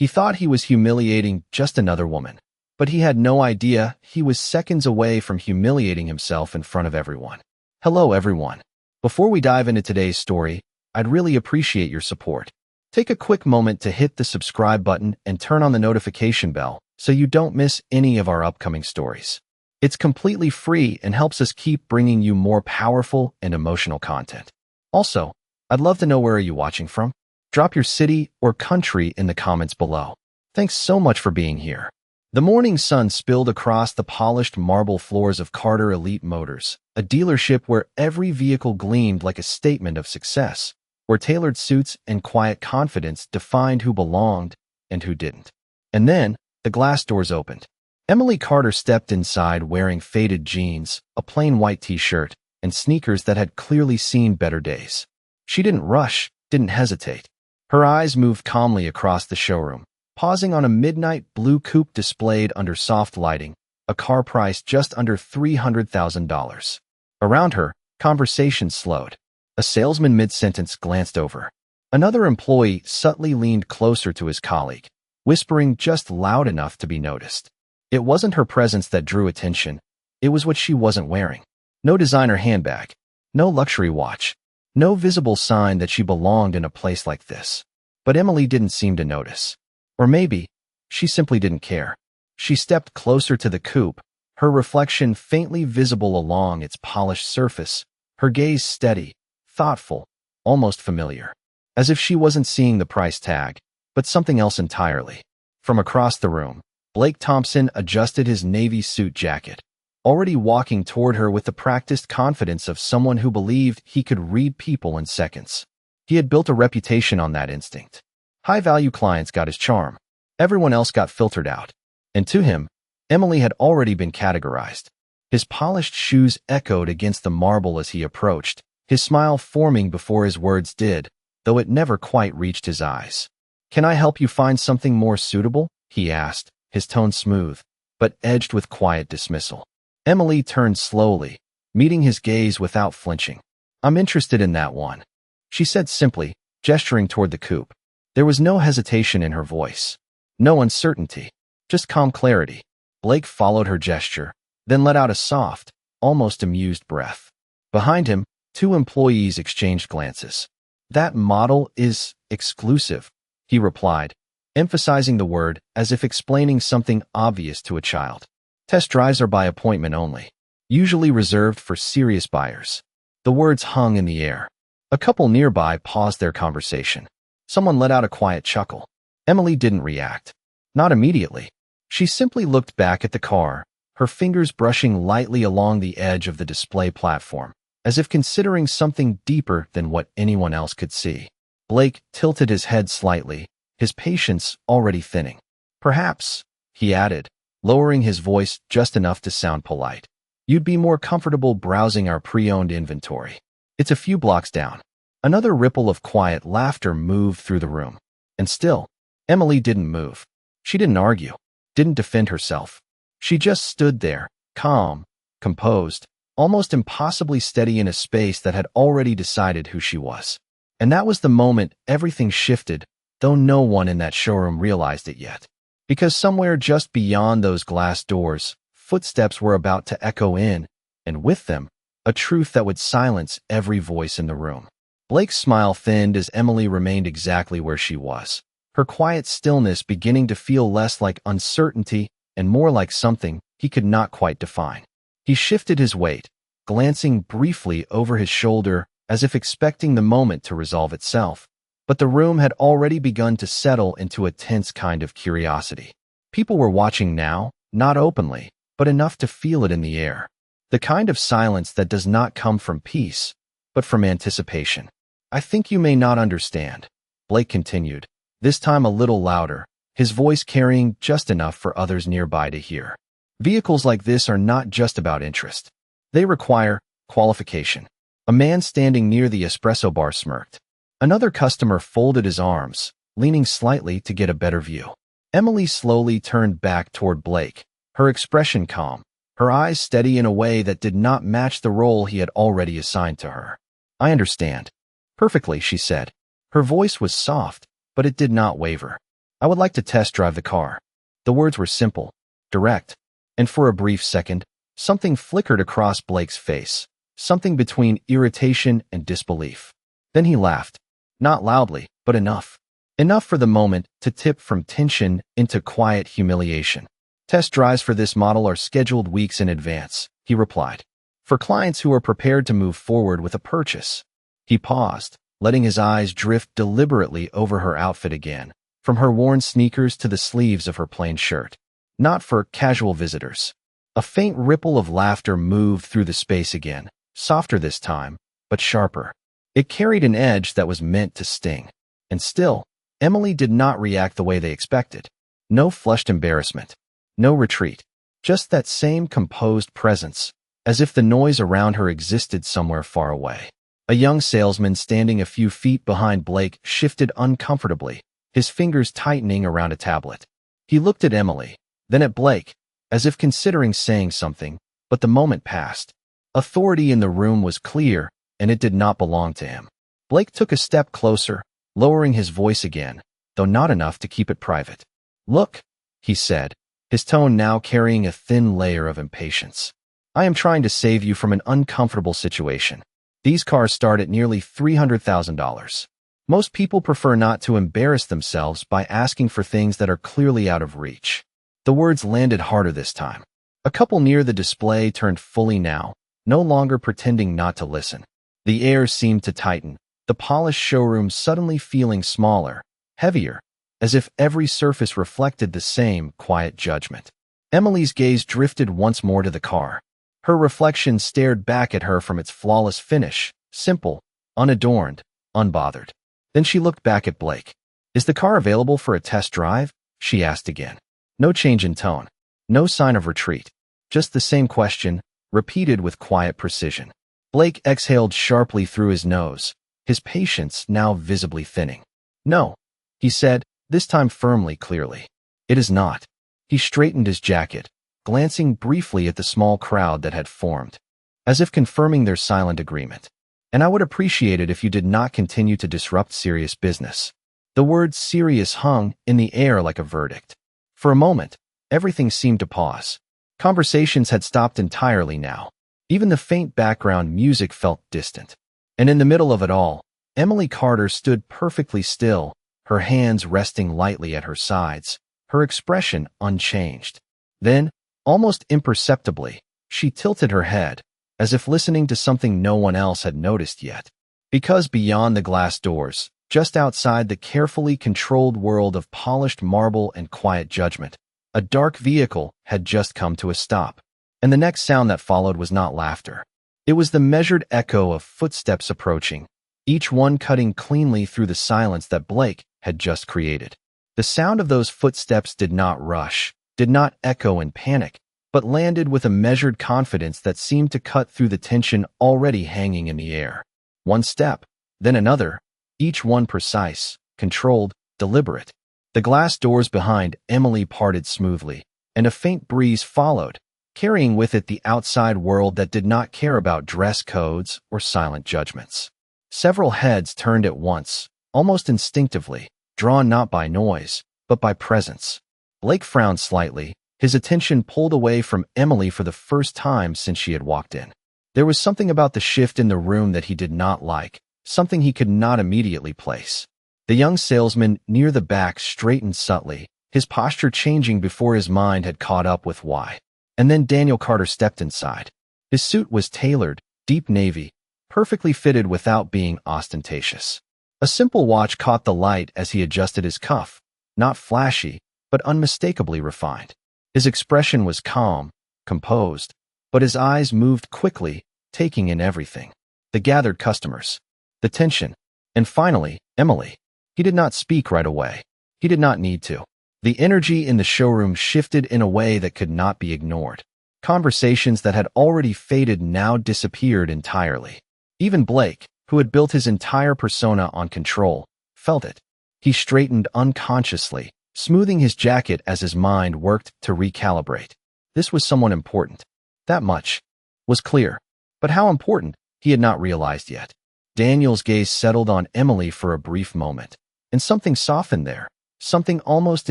He thought he was humiliating just another woman, but he had no idea he was seconds away from humiliating himself in front of everyone. Hello, everyone. Before we dive into today's story, I'd really appreciate your support. Take a quick moment to hit the subscribe button and turn on the notification bell so you don't miss any of our upcoming stories. It's completely free and helps us keep bringing you more powerful and emotional content. Also, I'd love to know where are you watching from? Drop your city or country in the comments below. Thanks so much for being here. The morning sun spilled across the polished marble floors of Carter Elite Motors, a dealership where every vehicle gleamed like a statement of success, where tailored suits and quiet confidence defined who belonged and who didn't. And then, the glass doors opened. Emily Carter stepped inside wearing faded jeans, a plain white t-shirt, and sneakers that had clearly seen better days. She didn't rush, didn't hesitate. Her eyes moved calmly across the showroom, pausing on a midnight blue coupe displayed under soft lighting, a car priced just under $300,000. Around her, conversation slowed. A salesman mid-sentence glanced over. Another employee subtly leaned closer to his colleague, whispering just loud enough to be noticed. It wasn't her presence that drew attention. It was what she wasn't wearing. No designer handbag, no luxury watch, no visible sign that she belonged in a place like this. But Emily didn't seem to notice. Or maybe, she simply didn't care. She stepped closer to the coupe, her reflection faintly visible along its polished surface, her gaze steady, thoughtful, almost familiar. As if she wasn't seeing the price tag, but something else entirely. From across the room, Blake Thompson adjusted his navy suit jacket, already walking toward her with the practiced confidence of someone who believed he could read people in seconds. He had built a reputation on that instinct. High-value clients got his charm. Everyone else got filtered out. And to him, Emily had already been categorized. His polished shoes echoed against the marble as he approached, his smile forming before his words did, though it never quite reached his eyes. "Can I help you find something more suitable?" he asked, his tone smooth, but edged with quiet dismissal. Emily turned slowly, meeting his gaze without flinching. "I'm interested in that one," she said simply, gesturing toward the coupe. There was no hesitation in her voice, no uncertainty, just calm clarity. Blake followed her gesture, then let out a soft, almost amused breath. Behind him, two employees exchanged glances. "That model is exclusive," he replied, emphasizing the word as if explaining something obvious to a child. "Test drives are by appointment only, usually reserved for serious buyers." The words hung in the air. A couple nearby paused their conversation. Someone let out a quiet chuckle. Emily didn't react. Not immediately. She simply looked back at the car, her fingers brushing lightly along the edge of the display platform, as if considering something deeper than what anyone else could see. Blake tilted his head slightly, his patience already thinning. "Perhaps," he added, lowering his voice just enough to sound polite, "you'd be more comfortable browsing our pre-owned inventory. It's a few blocks down." Another ripple of quiet laughter moved through the room. And still, Emily didn't move. She didn't argue, didn't defend herself. She just stood there, calm, composed, almost impossibly steady in a space that had already decided who she was. And that was the moment everything shifted, though no one in that showroom realized it yet. Because somewhere just beyond those glass doors, footsteps were about to echo in, and with them, a truth that would silence every voice in the room. Blake's smile thinned as Emily remained exactly where she was, her quiet stillness beginning to feel less like uncertainty and more like something he could not quite define. He shifted his weight, glancing briefly over his shoulder as if expecting the moment to resolve itself. But the room had already begun to settle into a tense kind of curiosity. People were watching now, not openly, but enough to feel it in the air. The kind of silence that does not come from peace, but from anticipation. "I think you may not understand," Blake continued, this time a little louder, his voice carrying just enough for others nearby to hear. "Vehicles like this are not just about interest. They require qualification." A man standing near the espresso bar smirked. Another customer folded his arms, leaning slightly to get a better view. Emily slowly turned back toward Blake, her expression calm, her eyes steady in a way that did not match the role he had already assigned to her. "I understand." "Perfectly," she said. Her voice was soft, but it did not waver. I would like to test drive the car. The words were simple, direct, and for a brief second, something flickered across Blake's face, something between irritation and disbelief. Then he laughed, not loudly, but enough. Enough for the moment to tip from tension into quiet humiliation. Test drives for this model are scheduled weeks in advance, he replied, for clients who are prepared to move forward with a purchase. He paused, letting his eyes drift deliberately over her outfit again, from her worn sneakers to the sleeves of her plain shirt. Not for casual visitors. A faint ripple of laughter moved through the space again, softer this time, but sharper. It carried an edge that was meant to sting. And still, Emily did not react the way they expected. No flushed embarrassment. No retreat. Just that same composed presence, as if the noise around her existed somewhere far away. A young salesman standing a few feet behind Blake shifted uncomfortably, his fingers tightening around a tablet. He looked at Emily, then at Blake, as if considering saying something, but the moment passed. Authority in the room was clear, and it did not belong to him. Blake took a step closer, lowering his voice again, though not enough to keep it private. Look, he said, his tone now carrying a thin layer of impatience. I am trying to save you from an uncomfortable situation. These cars start at nearly $300,000. Most people prefer not to embarrass themselves by asking for things that are clearly out of reach. The words landed harder this time. A couple near the display turned fully now, no longer pretending not to listen. The air seemed to tighten, the polished showroom suddenly feeling smaller, heavier, as if every surface reflected the same quiet judgment. Emily's gaze drifted once more to the car. Her reflection stared back at her from its flawless finish, simple, unadorned, unbothered. Then she looked back at Blake. Is the car available for a test drive? She asked again. No change in tone. No sign of retreat. Just the same question, repeated with quiet precision. Blake exhaled sharply through his nose, his patience now visibly thinning. No, he said, this time firmly, clearly. It is not. He straightened his jacket, glancing briefly at the small crowd that had formed, as if confirming their silent agreement. And I would appreciate it if you did not continue to disrupt serious business. The word serious hung in the air like a verdict. For a moment, everything seemed to pause. Conversations had stopped entirely now. Even the faint background music felt distant. And in the middle of it all, Emily Carter stood perfectly still, her hands resting lightly at her sides, her expression unchanged. Then, almost imperceptibly, she tilted her head, as if listening to something no one else had noticed yet. Because beyond the glass doors, just outside the carefully controlled world of polished marble and quiet judgment, a dark vehicle had just come to a stop. And the next sound that followed was not laughter. It was the measured echo of footsteps approaching, each one cutting cleanly through the silence that Blake had just created. The sound of those footsteps did not rush, did not echo in panic, but landed with a measured confidence that seemed to cut through the tension already hanging in the air. One step, then another, each one precise, controlled, deliberate. The glass doors behind Emily parted smoothly, and a faint breeze followed, carrying with it the outside world that did not care about dress codes or silent judgments. Several heads turned at once, almost instinctively, drawn not by noise, but by presence. Blake frowned slightly, his attention pulled away from Emily for the first time since she had walked in. There was something about the shift in the room that he did not like, something he could not immediately place. The young salesman near the back straightened subtly, his posture changing before his mind had caught up with why. And then Daniel Carter stepped inside. His suit was tailored, deep navy, perfectly fitted without being ostentatious. A simple watch caught the light as he adjusted his cuff, not flashy, but unmistakably refined. His expression was calm, composed, but his eyes moved quickly, taking in everything. The gathered customers, the tension, and finally, Emily. He did not speak right away. He did not need to. The energy in the showroom shifted in a way that could not be ignored. Conversations that had already faded now disappeared entirely. Even Blake, who had built his entire persona on control, felt it. He straightened unconsciously, smoothing his jacket as his mind worked to recalibrate. This was someone important. That much was clear. But how important, he had not realized yet. Daniel's gaze settled on Emily for a brief moment, and something softened there, something almost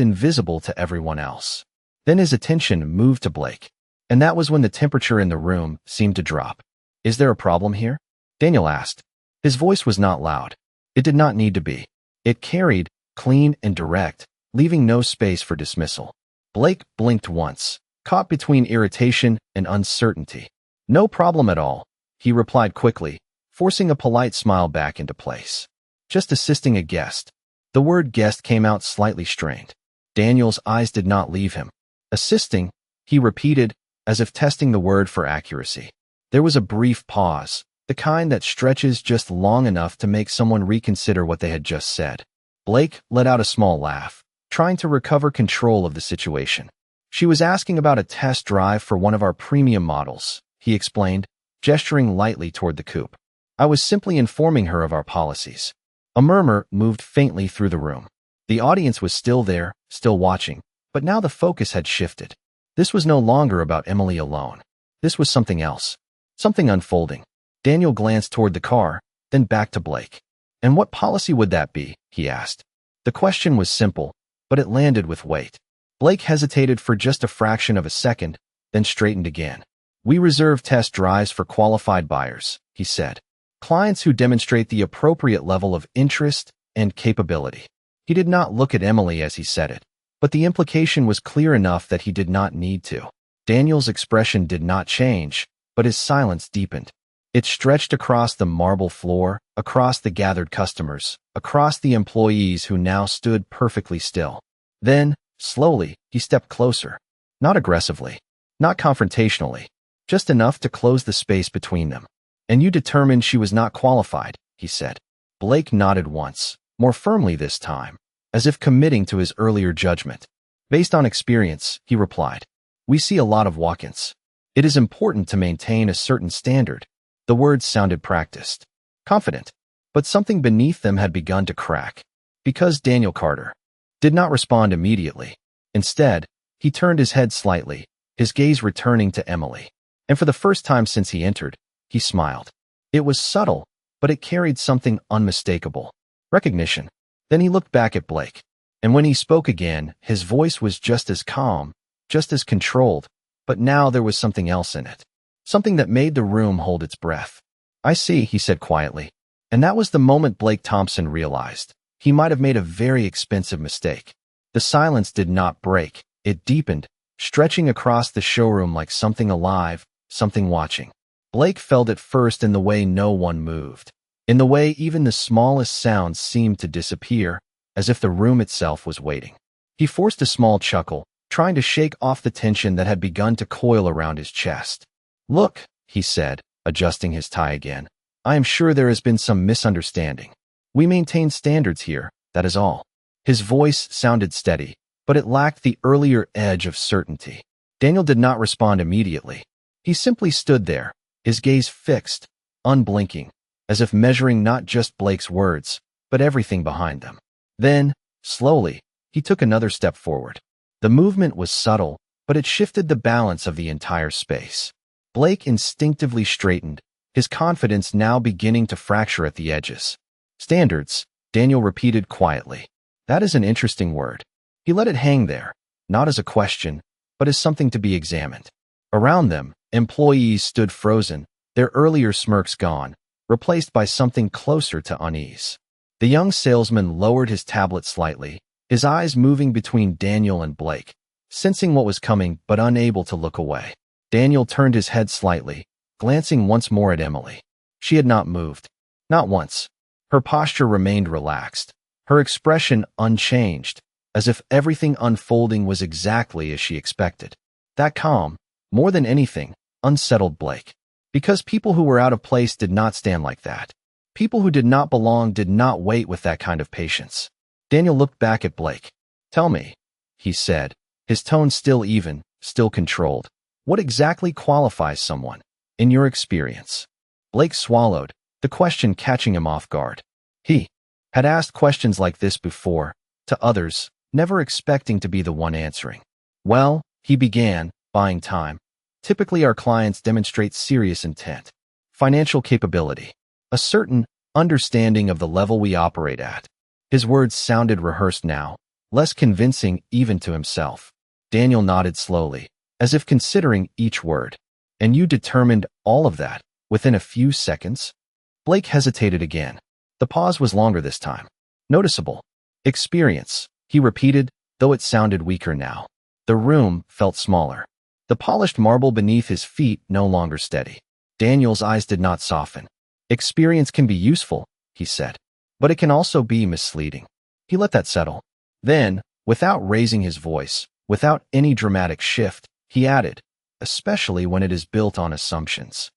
invisible to everyone else. Then his attention moved to Blake, and that was when the temperature in the room seemed to drop. "Is there a problem here?" Daniel asked. His voice was not loud. It did not need to be. It carried, clean and direct, leaving no space for dismissal. Blake blinked once, caught between irritation and uncertainty. "No problem at all," he replied quickly, forcing a polite smile back into place. "Just assisting a guest." The word guest came out slightly strained. Daniel's eyes did not leave him. "Assisting," he repeated, as if testing the word for accuracy. There was a brief pause, the kind that stretches just long enough to make someone reconsider what they had just said. Blake let out a small laugh, trying to recover control of the situation. "She was asking about a test drive for one of our premium models," he explained, gesturing lightly toward the coupe. "I was simply informing her of our policies." A murmur moved faintly through the room. The audience was still there, still watching, but now the focus had shifted. This was no longer about Emily alone. This was something else, something unfolding. Daniel glanced toward the car, then back to Blake. "And what policy would that be?" he asked. The question was simple, but it landed with weight. Blake hesitated for just a fraction of a second, then straightened again. "We reserve test drives for qualified buyers," he said. "Clients who demonstrate the appropriate level of interest and capability." He did not look at Emily as he said it, but the implication was clear enough that he did not need to. Daniel's expression did not change, but his silence deepened. It stretched across the marble floor, across the gathered customers, across the employees who now stood perfectly still. Then, slowly, he stepped closer. Not aggressively, not confrontationally, just enough to close the space between them. "And you determined she was not qualified," he said. Blake nodded once, more firmly this time, as if committing to his earlier judgment. "Based on experience," he replied. "We see a lot of walk-ins. It is important to maintain a certain standard." The words sounded practiced, confident, but something beneath them had begun to crack. Because Daniel Carter did not respond immediately. Instead, he turned his head slightly, his gaze returning to Emily. And for the first time since he entered, he smiled. It was subtle, but it carried something unmistakable. Recognition. Then he looked back at Blake. And when he spoke again, his voice was just as calm, just as controlled, but now there was something else in it. Something that made the room hold its breath. "I see," he said quietly. And that was the moment Blake Thompson realized he might have made a very expensive mistake. The silence did not break. It deepened, stretching across the showroom like something alive, something watching. Blake felt it first in the way no one moved, in the way even the smallest sounds seemed to disappear, as if the room itself was waiting. He forced a small chuckle, trying to shake off the tension that had begun to coil around his chest. "Look," he said, adjusting his tie again. "I am sure there has been some misunderstanding. We maintain standards here, that is all." His voice sounded steady, but it lacked the earlier edge of certainty. Daniel did not respond immediately. He simply stood there, his gaze fixed, unblinking, as if measuring not just Blake's words, but everything behind them. Then, slowly, he took another step forward. The movement was subtle, but it shifted the balance of the entire space. Blake instinctively straightened, his confidence now beginning to fracture at the edges. "Standards," Daniel repeated quietly. "That is an interesting word." He let it hang there, not as a question, but as something to be examined. Around them, employees stood frozen, their earlier smirks gone, replaced by something closer to unease. The young salesman lowered his tablet slightly, his eyes moving between Daniel and Blake, sensing what was coming but unable to look away. Daniel turned his head slightly, glancing once more at Emily. She had not moved. Not once. Her posture remained relaxed, her expression unchanged, as if everything unfolding was exactly as she expected. That calm, more than anything, unsettled Blake. Because people who were out of place did not stand like that. People who did not belong did not wait with that kind of patience. Daniel looked back at Blake. "Tell me," he said, his tone still even, still controlled. "What exactly qualifies someone, in your experience?" Blake swallowed, the question catching him off guard. He had asked questions like this before, to others, never expecting to be the one answering. "Well," he began, buying time. "Typically our clients demonstrate serious intent, financial capability, a certain understanding of the level we operate at." His words sounded rehearsed now, less convincing even to himself. Daniel nodded slowly, as if considering each word. And you determined all of that within a few seconds? Blake hesitated again. The pause was longer this time. Noticeable. Experience, he repeated, though it sounded weaker now. The room felt smaller. The polished marble beneath his feet no longer steady. Daniel's eyes did not soften. Experience can be useful, he said, but it can also be misleading. He let that settle. Then, without raising his voice, without any dramatic shift, he added, especially when it is built on assumptions.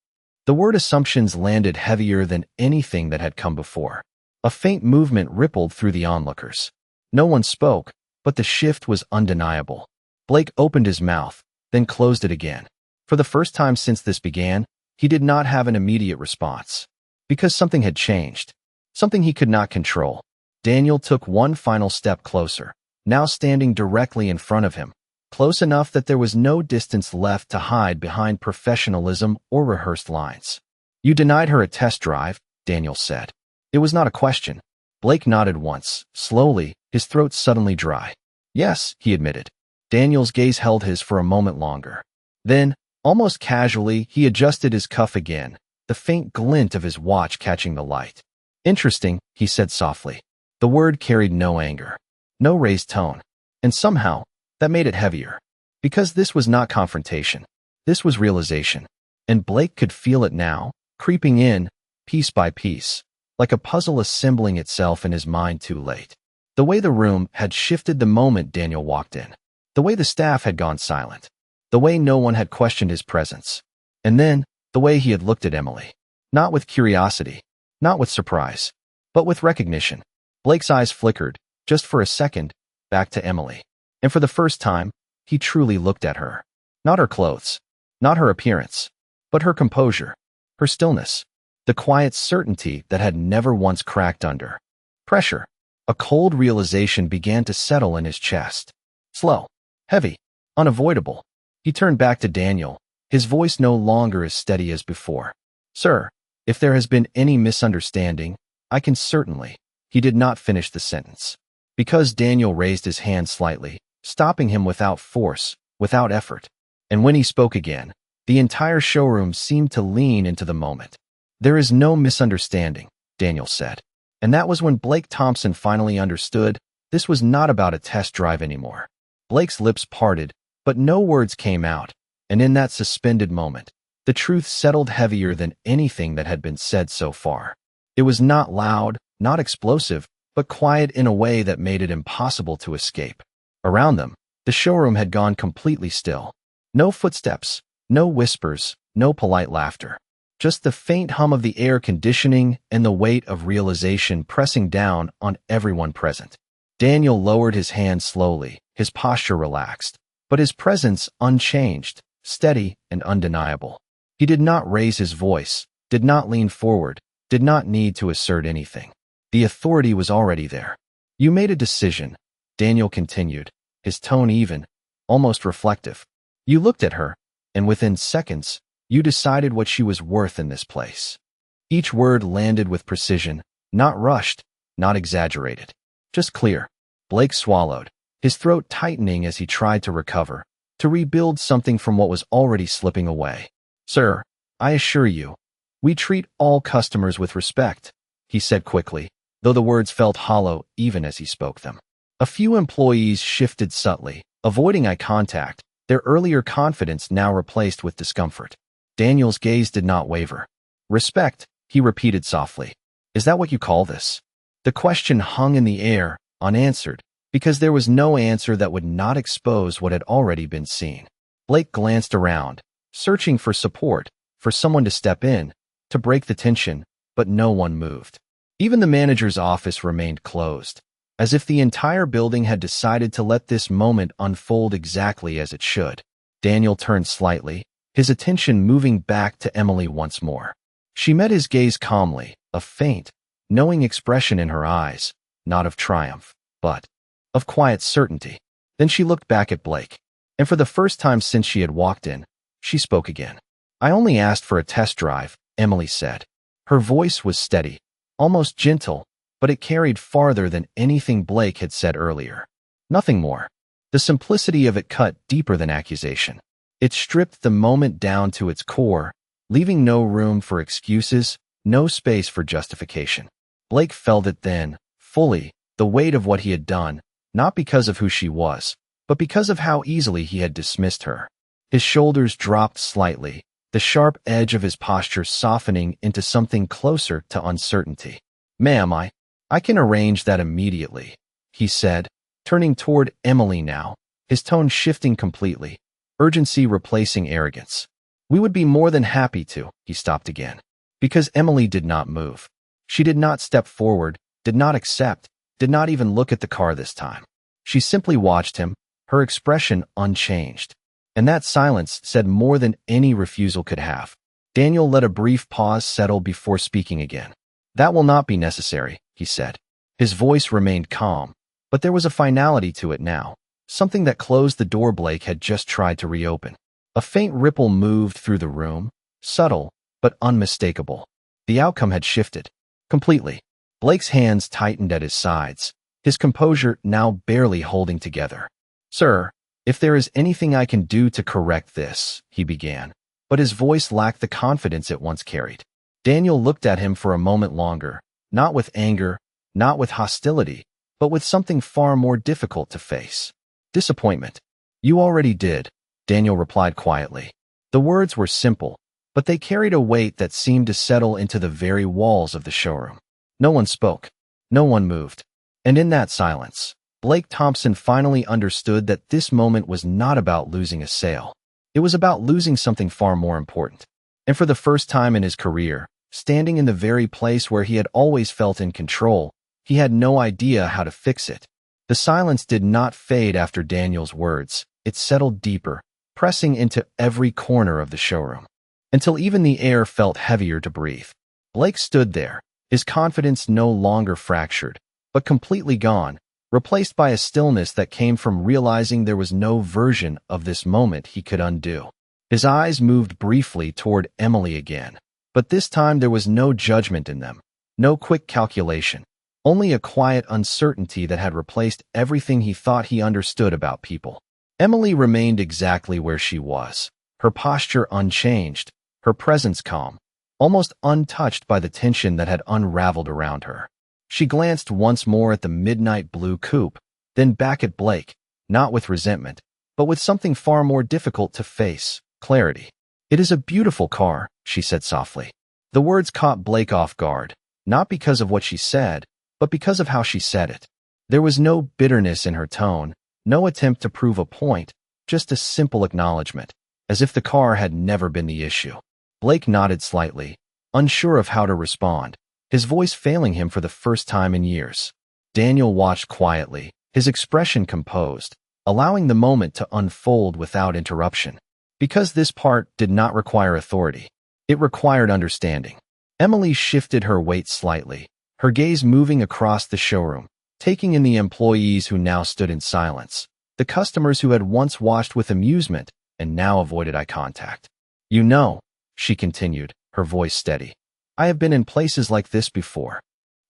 The word assumptions landed heavier than anything that had come before. A faint movement rippled through the onlookers. No one spoke, but the shift was undeniable. Blake opened his mouth, then closed it again. For the first time since this began, he did not have an immediate response. Because something had changed. Something he could not control. Daniel took one final step closer, now standing directly in front of him, close enough that there was no distance left to hide behind professionalism or rehearsed lines. You denied her a test drive, Daniel said. It was not a question. Blake nodded once, slowly, his throat suddenly dry. Yes, he admitted. Daniel's gaze held his for a moment longer. Then, almost casually, he adjusted his cuff again, the faint glint of his watch catching the light. Interesting, he said softly. The word carried no anger, no raised tone, and somehow, that made it heavier. Because this was not confrontation. This was realization. And Blake could feel it now, creeping in, piece by piece, like a puzzle assembling itself in his mind too late. The way the room had shifted the moment Daniel walked in. The way the staff had gone silent. The way no one had questioned his presence. And then, the way he had looked at Emily. Not with curiosity, not with surprise, but with recognition. Blake's eyes flickered, just for a second, back to Emily. And for the first time, he truly looked at her. Not her clothes, not her appearance, but her composure, her stillness, the quiet certainty that had never once cracked under pressure. A cold realization began to settle in his chest. Slow, heavy, unavoidable. He turned back to Daniel, his voice no longer as steady as before. Sir, if there has been any misunderstanding, I can certainly. He did not finish the sentence. Because Daniel raised his hand slightly, stopping him without force, without effort. And when he spoke again, the entire showroom seemed to lean into the moment. There is no misunderstanding, Daniel said. And that was when Blake Thompson finally understood this was not about a test drive anymore. Blake's lips parted, but no words came out, and in that suspended moment, the truth settled heavier than anything that had been said so far. It was not loud, not explosive, but quiet in a way that made it impossible to escape. Around them, the showroom had gone completely still. No footsteps, no whispers, no polite laughter. Just the faint hum of the air conditioning and the weight of realization pressing down on everyone present. Daniel lowered his hand slowly, his posture relaxed, but his presence unchanged, steady and undeniable. He did not raise his voice, did not lean forward, did not need to assert anything. The authority was already there. You made a decision, Daniel continued, his tone even, almost reflective. You looked at her, and within seconds, you decided what she was worth in this place. Each word landed with precision, not rushed, not exaggerated, just clear. Blake swallowed, his throat tightening as he tried to recover, to rebuild something from what was already slipping away. Sir, I assure you, we treat all customers with respect, he said quickly, though the words felt hollow even as he spoke them. A few employees shifted subtly, avoiding eye contact, their earlier confidence now replaced with discomfort. Daniel's gaze did not waver. Respect, he repeated softly. Is that what you call this? The question hung in the air, unanswered, because there was no answer that would not expose what had already been seen. Blake glanced around, searching for support, for someone to step in, to break the tension, but no one moved. Even the manager's office remained closed, as if the entire building had decided to let this moment unfold exactly as it should. Daniel turned slightly, his attention moving back to Emily once more. She met his gaze calmly, a faint, knowing expression in her eyes, not of triumph, but of quiet certainty. Then she looked back at Blake, and for the first time since she had walked in, she spoke again. I only asked for a test drive, Emily said. Her voice was steady, almost gentle, but it carried farther than anything Blake had said earlier. Nothing more. The simplicity of it cut deeper than accusation. It stripped the moment down to its core, leaving no room for excuses, no space for justification. Blake felt it then, fully, the weight of what he had done, not because of who she was, but because of how easily he had dismissed her. His shoulders dropped slightly, the sharp edge of his posture softening into something closer to uncertainty. "Ma'am, I can arrange that immediately," he said, turning toward Emily now, his tone shifting completely, urgency replacing arrogance. "We would be more than happy to," he stopped again. Because Emily did not move. She did not step forward, did not accept, did not even look at the car this time. She simply watched him, her expression unchanged. And that silence said more than any refusal could have. Daniel let a brief pause settle before speaking again. "That will not be necessary," he said. His voice remained calm, but there was a finality to it now, something that closed the door Blake had just tried to reopen. A faint ripple moved through the room, subtle, but unmistakable. The outcome had shifted. Completely. Blake's hands tightened at his sides, his composure now barely holding together. "Sir, if there is anything I can do to correct this," he began, but his voice lacked the confidence it once carried. Daniel looked at him for a moment longer, not with anger, not with hostility, but with something far more difficult to face. Disappointment. "You already did," Daniel replied quietly. The words were simple, but they carried a weight that seemed to settle into the very walls of the showroom. No one spoke. No one moved. And in that silence, Blake Thompson finally understood that this moment was not about losing a sale. It was about losing something far more important. And for the first time in his career, standing in the very place where he had always felt in control, he had no idea how to fix it. The silence did not fade after Daniel's words. It settled deeper, pressing into every corner of the showroom, until even the air felt heavier to breathe. Blake stood there, his confidence no longer fractured, but completely gone, replaced by a stillness that came from realizing there was no version of this moment he could undo. His eyes moved briefly toward Emily again, but this time there was no judgment in them, no quick calculation, only a quiet uncertainty that had replaced everything he thought he understood about people. Emily remained exactly where she was, her posture unchanged, her presence calm, almost untouched by the tension that had unraveled around her. She glanced once more at the midnight blue coupe, then back at Blake, not with resentment, but with something far more difficult to face, clarity. "It is a beautiful car," she said softly. The words caught Blake off guard, not because of what she said, but because of how she said it. There was no bitterness in her tone, no attempt to prove a point, just a simple acknowledgement, as if the car had never been the issue. Blake nodded slightly, unsure of how to respond, his voice failing him for the first time in years. Daniel watched quietly, his expression composed, allowing the moment to unfold without interruption. Because this part did not require authority. It required understanding. Emily shifted her weight slightly, her gaze moving across the showroom, taking in the employees who now stood in silence, the customers who had once watched with amusement and now avoided eye contact. "You know," she continued, her voice steady, "I have been in places like this before."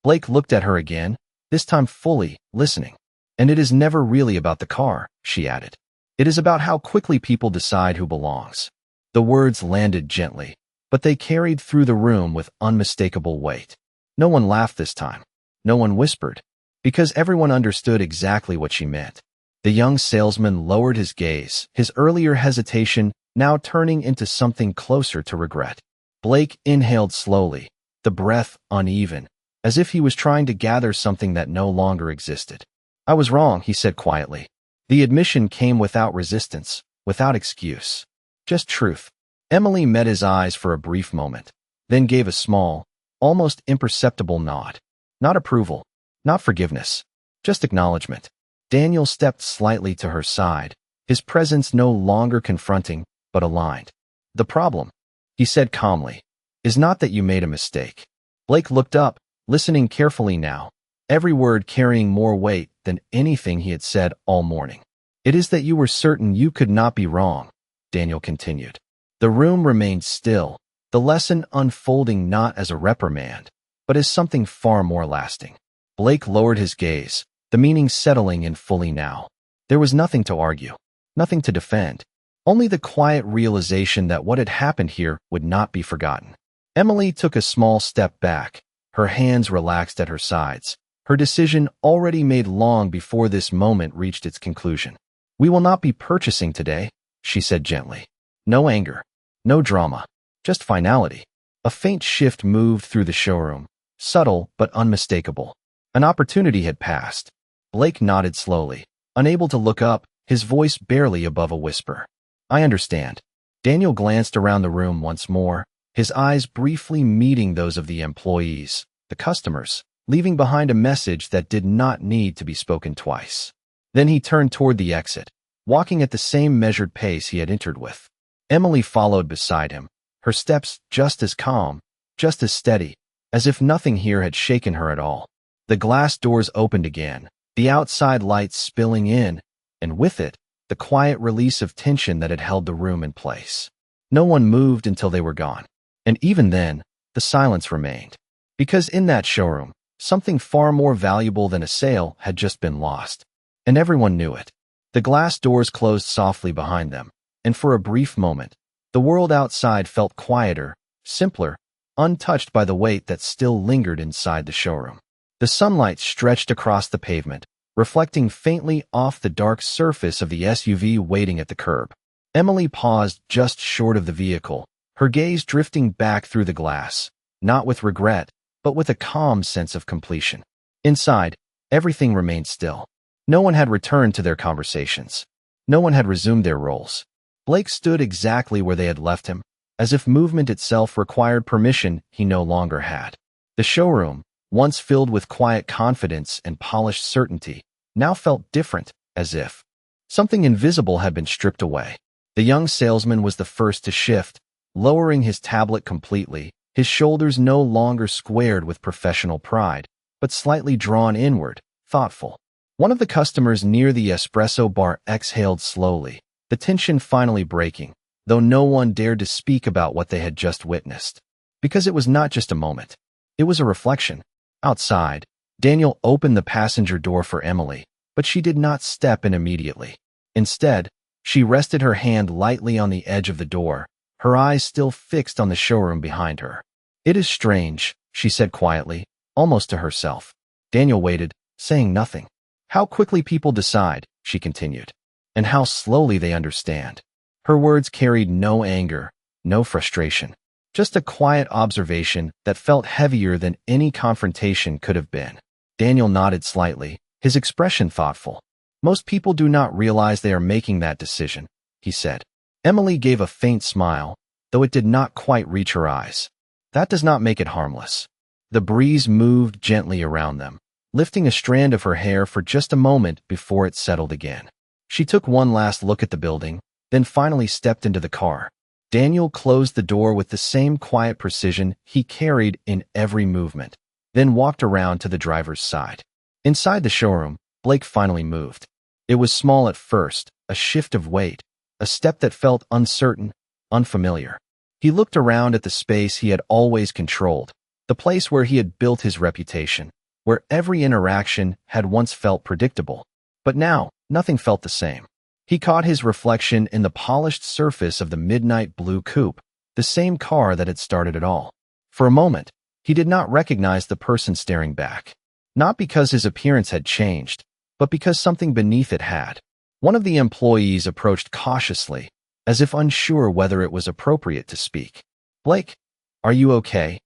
Blake looked at her again, this time fully, listening. "And it is never really about the car," she added. "It is about how quickly people decide who belongs." The words landed gently, but they carried through the room with unmistakable weight. No one laughed this time. No one whispered, because everyone understood exactly what she meant. The young salesman lowered his gaze, his earlier hesitation now turning into something closer to regret. Blake inhaled slowly, the breath uneven, as if he was trying to gather something that no longer existed. "I was wrong," he said quietly. The admission came without resistance, without excuse. Just truth. Emily met his eyes for a brief moment, then gave a small, almost imperceptible nod. Not approval, not forgiveness, just acknowledgement. Daniel stepped slightly to her side, his presence no longer confronting, but aligned. "The problem," he said calmly, "is not that you made a mistake." Blake looked up, listening carefully now, every word carrying more weight than anything he had said all morning. "It is that you were certain you could not be wrong," Daniel continued. The room remained still, the lesson unfolding not as a reprimand, but as something far more lasting. Blake lowered his gaze, the meaning settling in fully now. There was nothing to argue, nothing to defend, only the quiet realization that what had happened here would not be forgotten. Emily took a small step back, her hands relaxed at her sides, her decision already made long before this moment reached its conclusion. "We will not be purchasing today," she said gently. No anger, no drama, just finality. A faint shift moved through the showroom, subtle but unmistakable. An opportunity had passed. Blake nodded slowly, unable to look up, his voice barely above a whisper. "I understand." Daniel glanced around the room once more, his eyes briefly meeting those of the employees, the customers, leaving behind a message that did not need to be spoken twice. Then he turned toward the exit, walking at the same measured pace he had entered with. Emily followed beside him, her steps just as calm, just as steady, as if nothing here had shaken her at all. The glass doors opened again, the outside light spilling in, and with it, the quiet release of tension that had held the room in place. No one moved until they were gone. And even then, the silence remained. Because in that showroom, something far more valuable than a sale had just been lost. And everyone knew it. The glass doors closed softly behind them, and for a brief moment, the world outside felt quieter, simpler, untouched by the weight that still lingered inside the showroom. The sunlight stretched across the pavement, reflecting faintly off the dark surface of the SUV waiting at the curb. Emily paused just short of the vehicle, her gaze drifting back through the glass, not with regret, but with a calm sense of completion. Inside, everything remained still. No one had returned to their conversations. No one had resumed their roles. Blake stood exactly where they had left him, as if movement itself required permission he no longer had. The showroom, once filled with quiet confidence and polished certainty, now felt different, as if something invisible had been stripped away. The young salesman was the first to shift, lowering his tablet completely, his shoulders no longer squared with professional pride, but slightly drawn inward, thoughtful. One of the customers near the espresso bar exhaled slowly, the tension finally breaking, though no one dared to speak about what they had just witnessed. Because it was not just a moment. It was a reflection. Outside, Daniel opened the passenger door for Emily, but she did not step in immediately. Instead, she rested her hand lightly on the edge of the door, her eyes still fixed on the showroom behind her. "It is strange," she said quietly, almost to herself. Daniel waited, saying nothing. "How quickly people decide," she continued, "and how slowly they understand." Her words carried no anger, no frustration, just a quiet observation that felt heavier than any confrontation could have been. Daniel nodded slightly, his expression thoughtful. "Most people do not realize they are making that decision," he said. Emily gave a faint smile, though it did not quite reach her eyes. "That does not make it harmless." The breeze moved gently around them, lifting a strand of her hair for just a moment before it settled again. She took one last look at the building, then finally stepped into the car. Daniel closed the door with the same quiet precision he carried in every movement, then walked around to the driver's side. Inside the showroom, Blake finally moved. It was small at first, a shift of weight, a step that felt uncertain, unfamiliar. He looked around at the space he had always controlled, the place where he had built his reputation, where every interaction had once felt predictable. But now, nothing felt the same. He caught his reflection in the polished surface of the midnight blue coupe, the same car that had started it all. For a moment, he did not recognize the person staring back. Not because his appearance had changed, but because something beneath it had. One of the employees approached cautiously, as if unsure whether it was appropriate to speak. "Blake, are you okay?"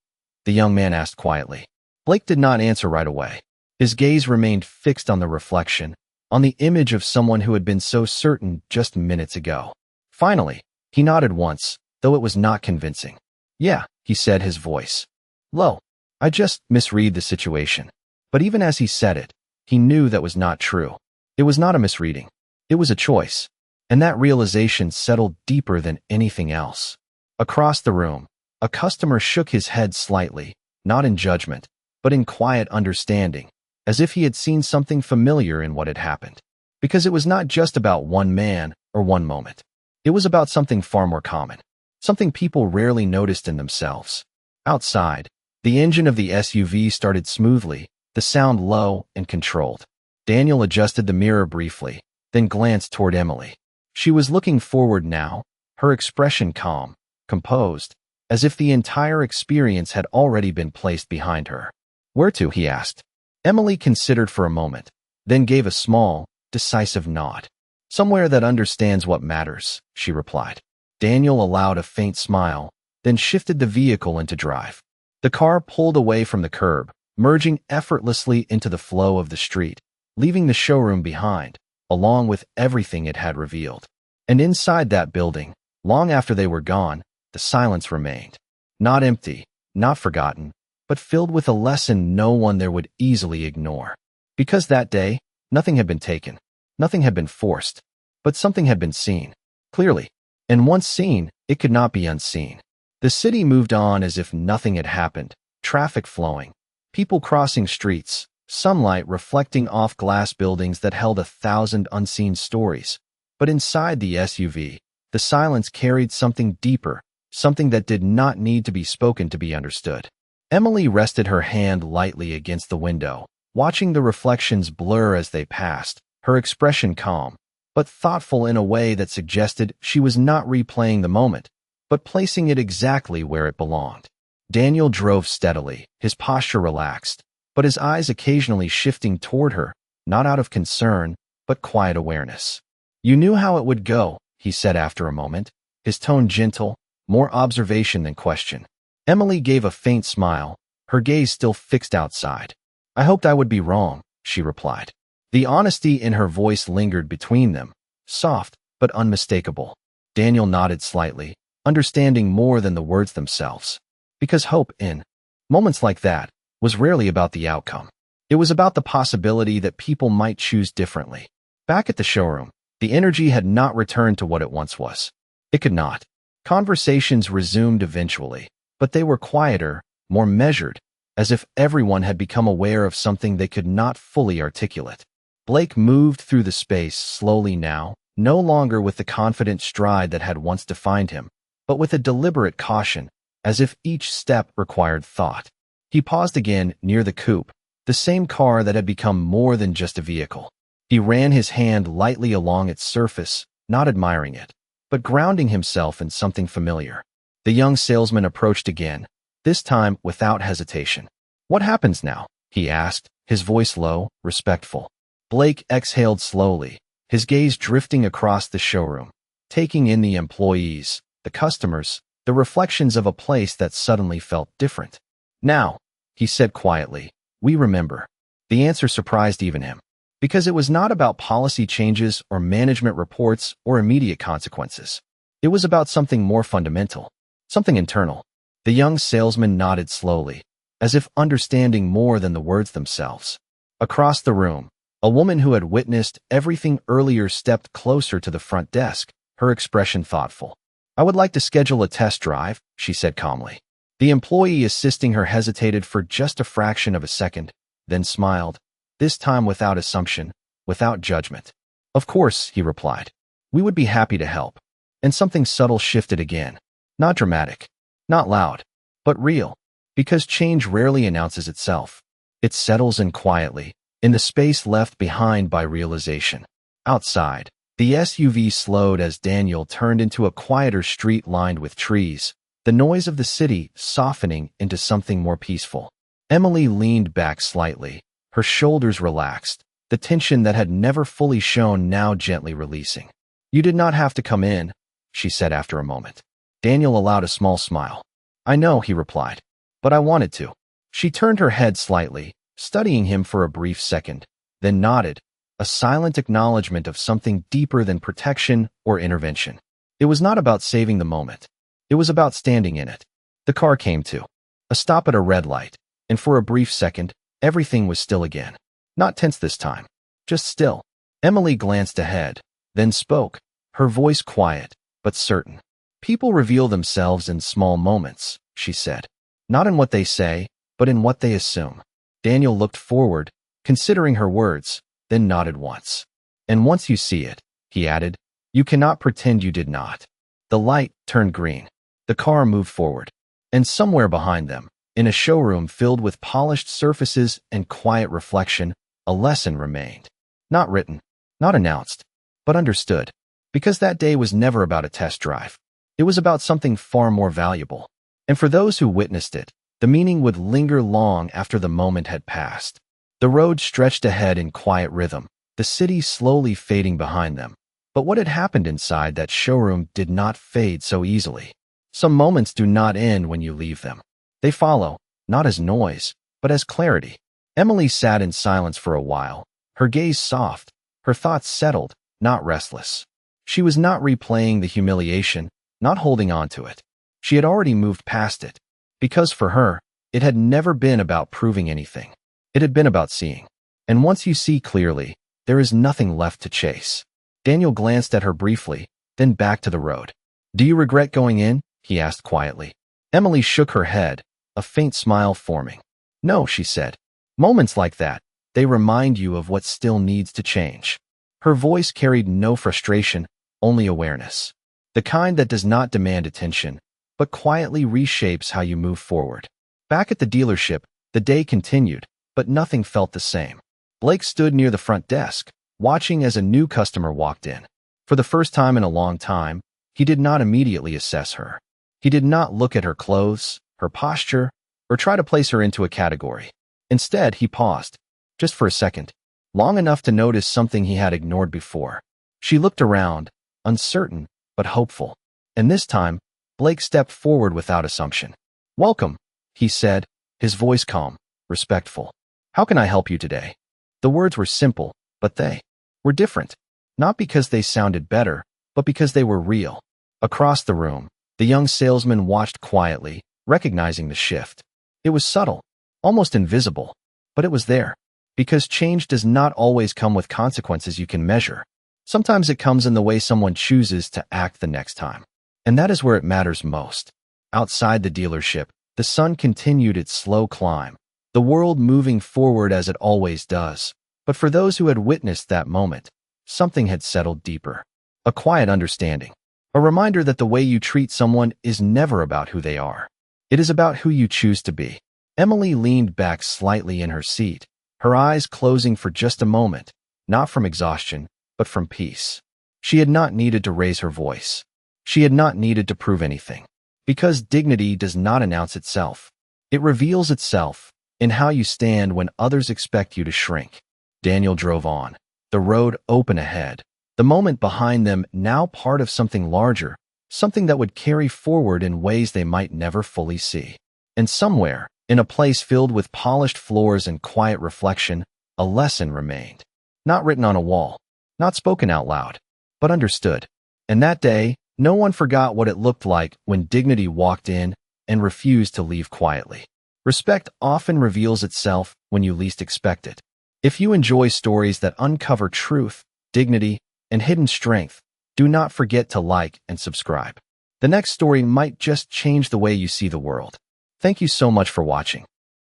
the young man asked quietly. Blake did not answer right away. His gaze remained fixed on the reflection, on the image of someone who had been so certain just minutes ago. Finally, he nodded once, though it was not convincing. "Yeah," he said, his voice low. "I just misread the situation." But even as he said it, he knew that was not true. It was not a misreading. It was a choice. And that realization settled deeper than anything else. Across the room, a customer shook his head slightly, not in judgment, but in quiet understanding, as if he had seen something familiar in what had happened. Because it was not just about one man or one moment. It was about something far more common, something people rarely noticed in themselves. Outside, the engine of the SUV started smoothly, the sound low and controlled. Daniel adjusted the mirror briefly, then glanced toward Emily. She was looking forward now, her expression calm, composed, as if the entire experience had already been placed behind her. "Where to?" he asked. Emily considered for a moment, then gave a small, decisive nod. "Somewhere that understands what matters," she replied. Daniel allowed a faint smile, then shifted the vehicle into drive. The car pulled away from the curb, merging effortlessly into the flow of the street, leaving the showroom behind, along with everything it had revealed. And inside that building, long after they were gone, the silence remained. Not empty, not forgotten, but filled with a lesson no one there would easily ignore. Because that day, nothing had been taken, nothing had been forced, but something had been seen, clearly. And once seen, it could not be unseen. The city moved on as if nothing had happened, traffic flowing, people crossing streets, sunlight reflecting off glass buildings that held 1,000 unseen stories. But inside the SUV, the silence carried something deeper, something that did not need to be spoken to be understood. Emily rested her hand lightly against the window, watching the reflections blur as they passed, her expression calm, but thoughtful in a way that suggested she was not replaying the moment, but placing it exactly where it belonged. Daniel drove steadily, his posture relaxed, but his eyes occasionally shifting toward her, not out of concern, but quiet awareness. "You knew how it would go," he said after a moment, his tone gentle, more observation than question. Emily gave a faint smile, her gaze still fixed outside. "I hoped I would be wrong," she replied. The honesty in her voice lingered between them, soft but unmistakable. Daniel nodded slightly, understanding more than the words themselves. Because hope, in moments like that, was rarely about the outcome. It was about the possibility that people might choose differently. Back at the showroom, the energy had not returned to what it once was. It could not. Conversations resumed eventually, but they were quieter, more measured, as if everyone had become aware of something they could not fully articulate. Blake moved through the space slowly now, no longer with the confident stride that had once defined him, but with a deliberate caution, as if each step required thought. He paused again near the coupe, the same car that had become more than just a vehicle. He ran his hand lightly along its surface, not admiring it, but grounding himself in something familiar. The young salesman approached again, this time without hesitation. "What happens now?" he asked, his voice low, respectful. Blake exhaled slowly, his gaze drifting across the showroom, taking in the employees, the customers, the reflections of a place that suddenly felt different. "Now," he said quietly, "we remember." The answer surprised even him, because it was not about policy changes or management reports or immediate consequences. It was about something more fundamental, something internal. The young salesman nodded slowly, as if understanding more than the words themselves. Across the room, a woman who had witnessed everything earlier stepped closer to the front desk, her expression thoughtful. "I would like to schedule a test drive," she said calmly. The employee assisting her hesitated for just a fraction of a second, then smiled, this time without assumption, without judgment. "Of course," he replied. "We would be happy to help." And something subtle shifted again. Not dramatic, not loud, but real, because change rarely announces itself. It settles in quietly, in the space left behind by realization. Outside, the SUV slowed as Daniel turned into a quieter street lined with trees, the noise of the city softening into something more peaceful. Emily leaned back slightly, her shoulders relaxed, the tension that had never fully shown now gently releasing. "You did not have to come in," she said after a moment. Daniel allowed a small smile. "I know," he replied, "but I wanted to." She turned her head slightly, studying him for a brief second, then nodded, a silent acknowledgement of something deeper than protection or intervention. It was not about saving the moment. It was about standing in it. The car came to a stop at a red light, and for a brief second, everything was still again. Not tense this time, just still. Emily glanced ahead, then spoke, her voice quiet, but certain. "People reveal themselves in small moments," she said. "Not in what they say, but in what they assume." Daniel looked forward, considering her words, then nodded once. "And once you see it," he added, "you cannot pretend you did not." The light turned green. The car moved forward. And somewhere behind them, in a showroom filled with polished surfaces and quiet reflection, a lesson remained. Not written, not announced, but understood. Because that day was never about a test drive. It was about something far more valuable. And for those who witnessed it, the meaning would linger long after the moment had passed. The road stretched ahead in quiet rhythm, the city slowly fading behind them. But what had happened inside that showroom did not fade so easily. Some moments do not end when you leave them. They follow, not as noise, but as clarity. Emily sat in silence for a while, her gaze soft, her thoughts settled, not restless. She was not replaying the humiliation, not holding on to it. She had already moved past it, because for her, it had never been about proving anything. It had been about seeing. And once you see clearly, there is nothing left to chase. Daniel glanced at her briefly, then back to the road. "Do you regret going in?" he asked quietly. Emily shook her head, a faint smile forming. "No," she said. "Moments like that, they remind you of what still needs to change." Her voice carried no frustration, only awareness. The kind that does not demand attention, but quietly reshapes how you move forward. Back at the dealership, the day continued, but nothing felt the same. Blake stood near the front desk, watching as a new customer walked in. For the first time in a long time, he did not immediately assess her. He did not look at her clothes, her posture, or try to place her into a category. Instead, he paused, just for a second, long enough to notice something he had ignored before. She looked around, uncertain, but hopeful. And this time, Blake stepped forward without assumption. "Welcome," he said, his voice calm, respectful. "How can I help you today?" The words were simple, but they were different. Not because they sounded better, but because they were real. Across the room, the young salesman watched quietly, recognizing the shift. It was subtle, almost invisible, but it was there. Because change does not always come with consequences you can measure. Sometimes it comes in the way someone chooses to act the next time. And that is where it matters most. Outside the dealership, the sun continued its slow climb, the world moving forward as it always does. But for those who had witnessed that moment, something had settled deeper. A quiet understanding. A reminder that the way you treat someone is never about who they are. It is about who you choose to be. Emily leaned back slightly in her seat, her eyes closing for just a moment, not from exhaustion, but from peace. She had not needed to raise her voice. She had not needed to prove anything. Because dignity does not announce itself. It reveals itself in how you stand when others expect you to shrink. Daniel drove on, the road open ahead, the moment behind them now part of something larger, something that would carry forward in ways they might never fully see. And somewhere, in a place filled with polished floors and quiet reflection, a lesson remained. Not written on a wall, not spoken out loud, but understood. And that day, no one forgot what it looked like when dignity walked in and refused to leave quietly. Respect often reveals itself when you least expect it. If you enjoy stories that uncover truth, dignity, and hidden strength, do not forget to like and subscribe. The next story might just change the way you see the world. Thank you so much for watching.